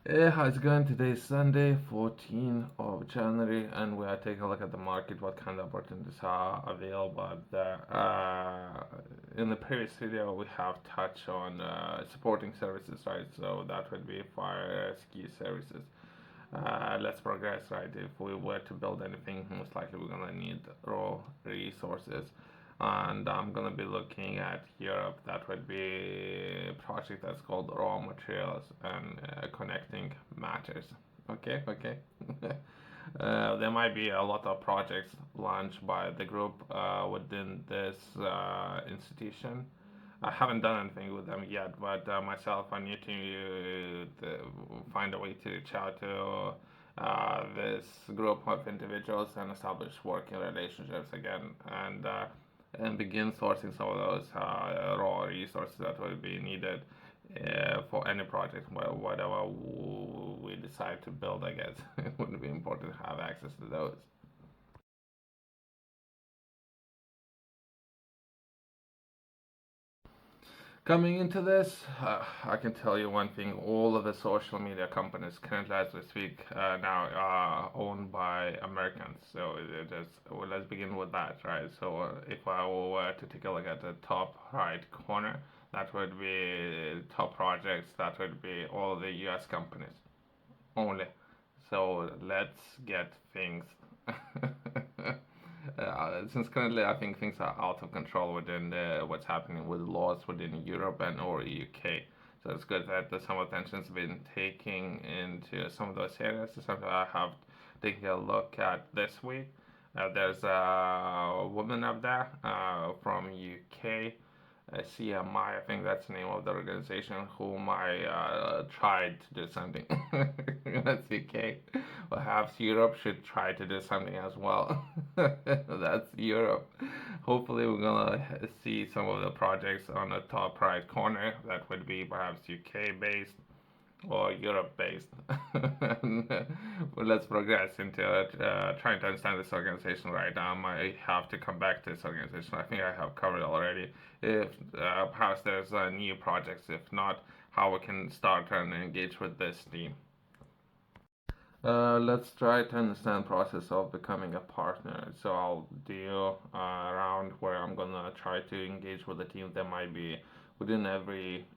Hey, how's it going? Today is Sunday, 14th of January, and we are taking a look at the market, what kind of opportunities are available there. In the previous video, we have touched on supporting services, right? So that would be fire ski services. Let's progress, right? If we were to build anything, most likely we're gonna need raw resources. And I'm gonna be looking at Europe. That would be a project that's called Raw Materials and Connecting Matters. Okay. There might be a lot of projects launched by the group within this institution. I haven't done anything with them yet, but myself, I need to find a way to reach out to this group of individuals and establish working relationships again, and begin sourcing some of those raw resources that will be needed for any project, whatever we decide to build. I guess it would be important to have access to those. Coming into this, I can tell you one thing: all of the social media companies currently, as we speak, now are owned by Americans. So it is, well, let's begin with that, right? So if I were to take a look at the top right corner, that would be top projects. That would be all the U.S. companies only. So let's get things. Since currently I think things are out of control within what's happening with laws within Europe and or UK. So it's good that some attention's been taking into some of those areas. It's something I have taken a look at this week. There's a woman up there from UK, CMI, I think that's the name of the organization, whom I tried to do something. That's UK. Perhaps Europe should try to do something as well. That's Europe. Hopefully, we're gonna see some of the projects on the top right corner. That would be perhaps UK based or Europe based. Well, let's progress into trying to understand this organization right now. I have to come back to this organization. I think I have covered already. If perhaps there's new projects, if not, how we can start and engage with this team. Let's try to understand process of becoming a partner. So I'll do around where I'm gonna try to engage with the team that might be within every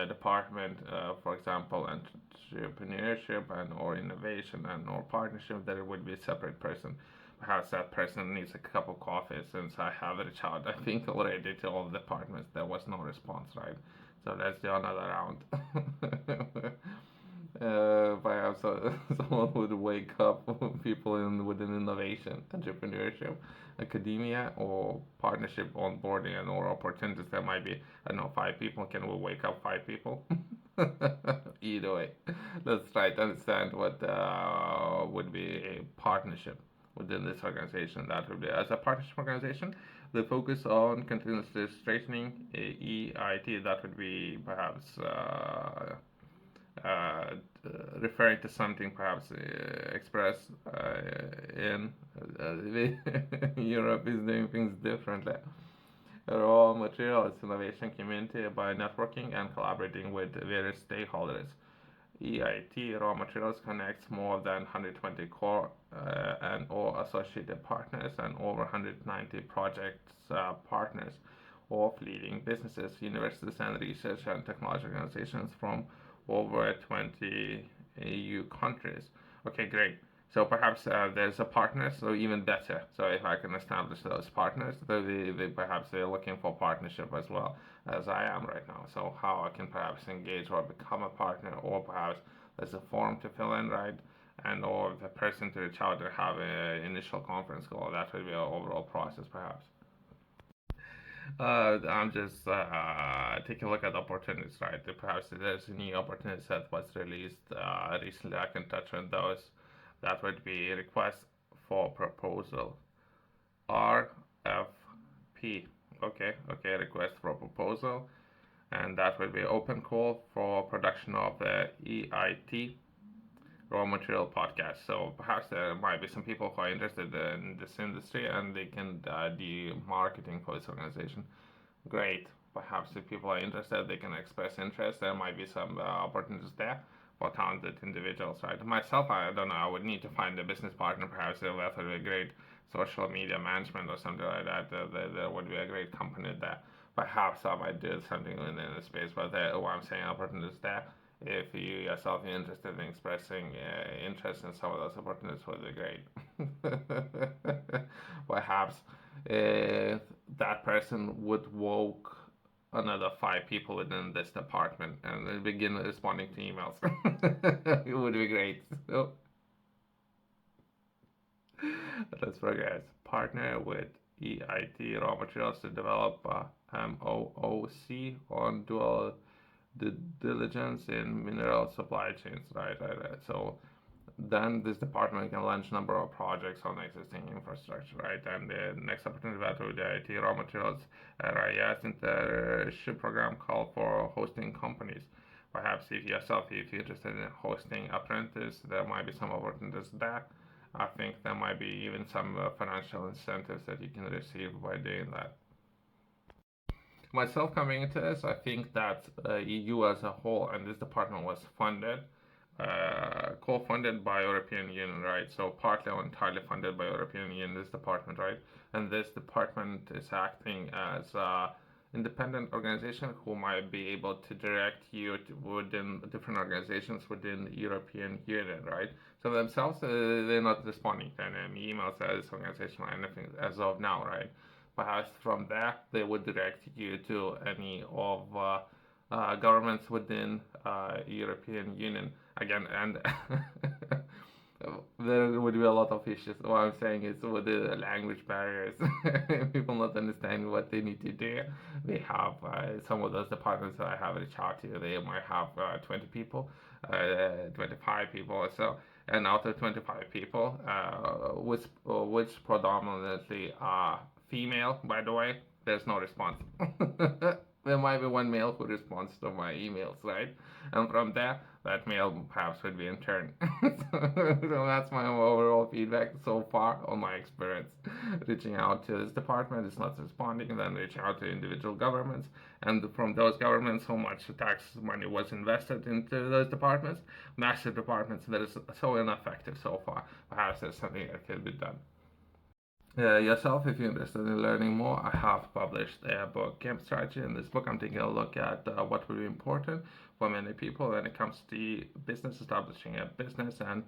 department. For example, entrepreneurship and or innovation and or partnership. That it would be a separate person. Perhaps that person needs a cup of coffee since I have reached out. I think already to all the departments. There was no response, right? So let's do another round. Perhaps someone would wake up people within innovation, entrepreneurship, academia, or partnership onboarding and or opportunities. There might be, I don't know, 5 people. Can we wake up 5 people? Either way, let's try to understand what would be a partnership within this organization. That would be, as a partnership organization, the focus on continuously strengthening EIT. That would be perhaps uh, referring to something perhaps expressed in Europe is doing things differently. Raw materials innovation community by networking and collaborating with various stakeholders. EIT RawMaterials connects more than 120 core and or associated partners and over 190 projects partners of leading businesses, universities, and research and technology organizations from over 20 EU countries. Okay, great. So perhaps there's a partner, so even better. So if I can establish those partners, they perhaps they're looking for partnership as well as I am right now. So how I can perhaps engage or become a partner, or perhaps there's a form to fill in, right? And or the person to reach out to have an initial conference call. That would be an overall process, perhaps. I'm just taking a look at opportunities, right? Perhaps there's a new opportunity that was released recently. I can touch on those. That would be request for proposal, RFP. Okay, request for proposal, and that would be open call for production of the EIT raw material podcast. So perhaps there might be some people who are interested in this industry and they can do marketing for this organization. Great. Perhaps if people are interested, they can express interest. There might be some opportunities there. for talented individuals, right? Myself, I don't know, I would need to find a business partner, perhaps with a great social media management or something like that. There would be a great company that perhaps I might do something within the space, but what I'm saying, opportunities there. If you yourself are interested in expressing interest in some of those opportunities, would be great. Perhaps that person would woke another 5 people within this department and then begin responding to emails. It would be great. So let's progress. Partner with EIT RawMaterials to develop MOOC on dual diligence in mineral supply chains. Right. So then this department can launch a number of projects on existing infrastructure, right? And the next opportunity that with the EIT RawMaterials RIS internship program call for hosting companies. Perhaps if if you're interested in hosting apprentice, there might be some opportunities there. I think there might be even some financial incentives that you can receive by doing that. Myself coming into this, I think that EU as a whole and this department was funded, co-funded by European Union, right? So partly or entirely funded by European Union, this department, right? And this department is acting as a independent organization who might be able to direct you to within different organizations within the European Union, right? So themselves, they're not responding to any emails as this organization or anything as of now, right? Perhaps from there, they would direct you to any of governments within European Union again, and there would be a lot of issues. What I'm saying is with the language barriers, people not understanding what they need to do. They have some of those departments that I have reached out to. They might have 20 people, 25 people or so, and out of 25 people, which predominantly are female, by the way, there's no response. There might be one male who responds to my emails, right? And from there, that male perhaps would be in turn. So that's my overall feedback so far on my experience. Reaching out to this department is not responding, and then reaching out to individual governments, and from those governments, so much tax money was invested into those departments, massive departments that is so ineffective so far. Perhaps there's something that could be done. Yourself, if you're interested in learning more, I have published a book, Camp Strategy. In this book, I'm taking a look at what will be important for many people when it comes to business, establishing a business, and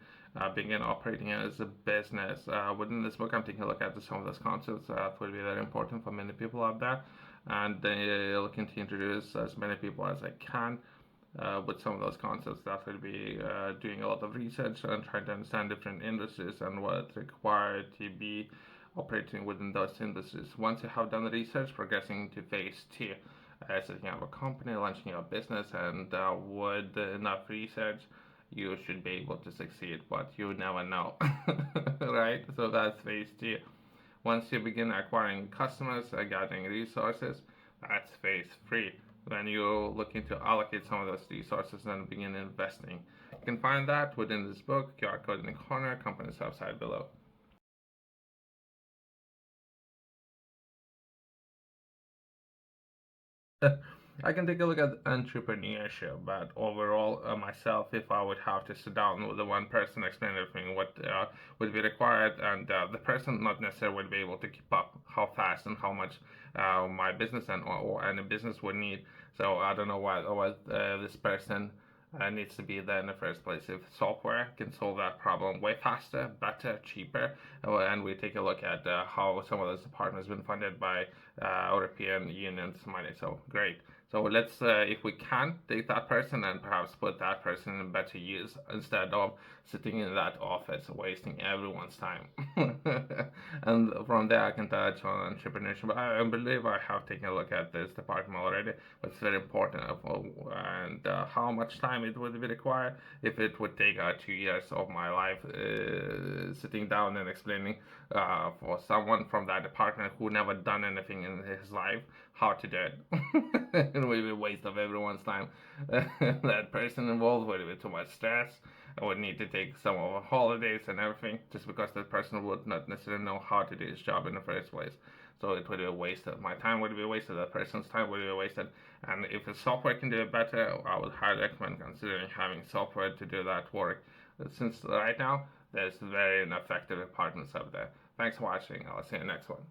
begin operating as a business. Within this book, I'm taking a look at some of those concepts that will be very important for many people out there, and looking to introduce as many people as I can with some of those concepts. That will be doing a lot of research and trying to understand different industries and what's required to be operating within those industries. Once you have done the research, progressing to phase two, setting up a company, launching your business, and with enough research, you should be able to succeed, but you never know, right? So that's phase two. Once you begin acquiring customers, gathering resources, that's phase three. When you're looking to allocate some of those resources and begin investing. You can find that within this book, QR code in the corner, company's website below. I can take a look at entrepreneurship, but overall, myself, if I would have to sit down with the one person, explain everything, what would be required, and the person not necessarily would be able to keep up how fast and how much my business or any business would need. So I don't know what this person needs to be there in the first place. If software can solve that problem way faster, better, cheaper, and we take a look at how some of those departments have been funded by European Union's money. So great. So let's, if we can, take that person and perhaps put that person in better use instead of sitting in that office wasting everyone's time. And from there, I can touch on entrepreneurship. But I believe I have taken a look at this department already. But it's very important, and how much time it would be required if it would take 2 years of my life sitting down and explaining for someone from that department who never done anything in his life how to do it. it would be a waste of everyone's time. That person involved would be too much stress. I would need to take some of the holidays and everything just because that person would not necessarily know how to do his job in the first place. So it would be a waste of my time, would be wasted, that person's time would be wasted. And if the software can do it better, I would highly recommend considering having software to do that work. Since right now, there's very ineffective partners out there. Thanks for watching. I'll see you next one.